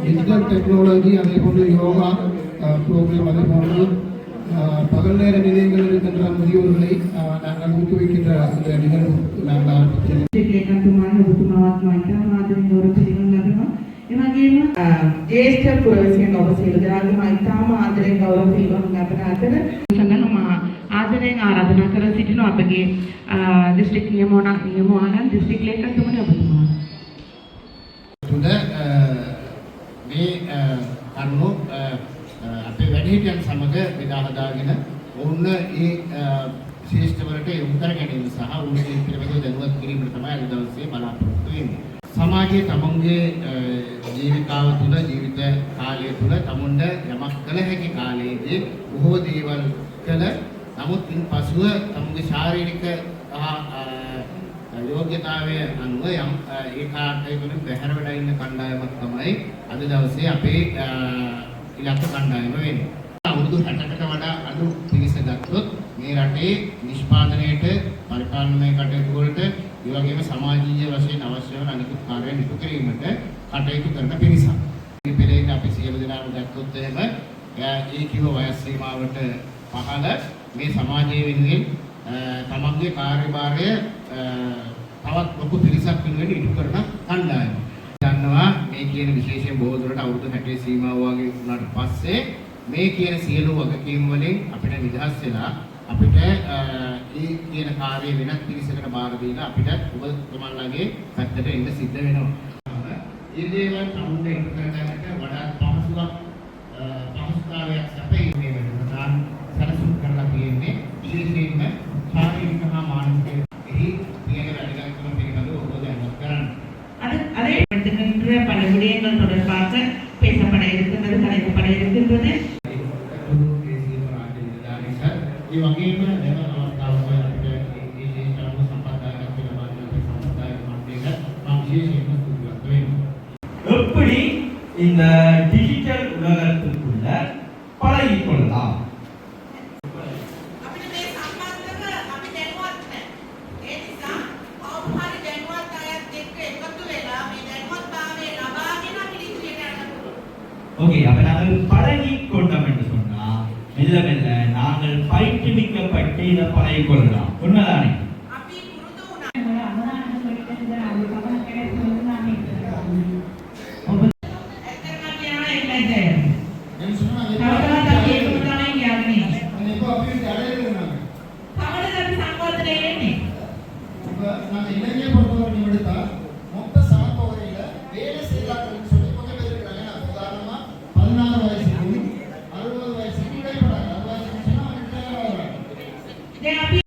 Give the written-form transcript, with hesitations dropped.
Digital technology, அதே போன்று yoga program, அதே போன்று பகல் நேர நிலையங்கள் இருக்கின்ற முதியோர்களை நாங்கள் ஊக்குவிக்கின்ற அந்த நிகழ்வு நாங்கள் ஆரம்பித்தோம். ज्येष्ठ पुरवस्यन ඔබ සියලු දෙනාගේම ඉතාම ආදරයෙන් ගෞරව පිළිගන්න ලබන අතර සඳහන් ආදරයෙන් ආරාධනා කර සිටිනවා අපගේ දිස්ත්‍රික් නියමවාහන දිස්ත්‍රික් ලේකම්තුමනි ඔබතුමා. තුද මේ කරුණු අපේ වැඩිහිටියන් සමග බෙදා හදාගෙන ඔවුන් ඒ ශිෂ්ටවලට යොමු කර ගැනීම සහ ඔවුන්ගේ පිළිවෙල දැනුවත් කිරීම තමයි අද දවසේ බලාපොරොත්තු වෙන්නේ. සමාජයේ තමුන්ගේ ජීවිතාව තුළ ජීවිත කාලය තුළ තමුන්ට යමක් කළ හැකි කාලයේදී බොහෝ දේවල් කළ නමුත් ඉන්පසුව තමුන්ගේ ශාරීරික යෝග්‍යතාවය අනුව යම් ඒ කාර්යවලින් බැහැර වෙලා ඉන්න කණ්ඩායමක් තමයි අද දවසේ අපේ ඉලක්ක කණ්ඩායම වෙන්නේ. අවුරුදු 60කට වඩා අඩු පිරිස ගත්තොත් මේ රටේ නිෂ්පාදනයේට පරිපාලනමය කටයුතු වලට ඒ වගේම සමාජීය වශයෙන් අවශ්‍ය වන අනිකුත් කාර්යයන් ඉටු කිරීමට කටයුතු කරන පිරිසක්. මේ පෙළේට අපි සියලු දෙනාම දැක්කොත් එහෙම ඒ කිව්ව වයස් සීමාවට පහළ මේ සමාජයේ වෙනුවෙන් තමන්ගේ කාර්යභාරය තවත් ලොකු පිරිසක් වෙනුවෙන් ඉටු කරන කණ්ඩායම. දන්නවා මේ කියන විශේෂයෙන් බොහෝ දුරට අවුරුදු 60 සීමාව වගේ වුණාට පස්සේ මේ කියන සියලු වගකීම් වලින් අපිට නිදහස් වෙලා අපිට ඒ කියන කාර්ය වෙනත් පිරිසකට බාර දීලා අපිට ඔබතුමන්ලගේ පැත්තට එන්න සිද්ධ වෙනවා. ඒ දේවල් සමුද එකතු කරගන්නට වඩා පහසුතාවයක් සැපයීමේ වෙනවා. සැලසුම් කරලා තියෙන්නේ විශේෂයෙන්ම ශාරීරික හා මානසික එහි තියෙන වැඩගත්කම පිළිබඳව ඔබ දැනුවත් කරන්න. அதை எடுத்துக்கின்ற பல விடயங்கள் தொடர்பாக பேசப்பட இருக்கின்றது, கலைக்கப்பட இருக்கின்றது. ඒ වගේම දැන් අවස්ථාවක අපිට මේ දේශනාව සම්පූර්ණ කරලා සම්පූර්ණ මණ්ඩලයට මම විශේෂයෙන්ම සුදුසුවක් වෙනවා. எப்படி இந்த டிஜிட்டல் உலகத்துக்குள்ள பழகிக் கொள்ளலாம்? අපිට මේ සම්බන්ධව අපි දැනුවත් නැහැ. ඒ නිසා අවුහරි දැනුවත් අයත් එක්ක එකතු වෙලා මේ දැනුවත්භාවය ලබාගෙන අපි ඉදිරියට යන්න පුළුවන්. ஓகே, அப்ப நாங்கள் பழகிக் கொண்டோம் என்று சொன்னா மெல்ல மெல்ல நாங்கள் பயிற்றுவிக்கப்பட்டு இதை பழகிக் கொள்ளலாம். உண்மைதானே? අපි පුරුදු වුණා. ඇත්තටම කියනවා ඒකයි. කවදාවත් අපි ඒක තමයි කියන්නේ. අනේක අපිට ඇරෙන්න ඕන. කවදද අපි සංවර්ධනය වෙන්නේ? ඔබ නම් ඉන්නේ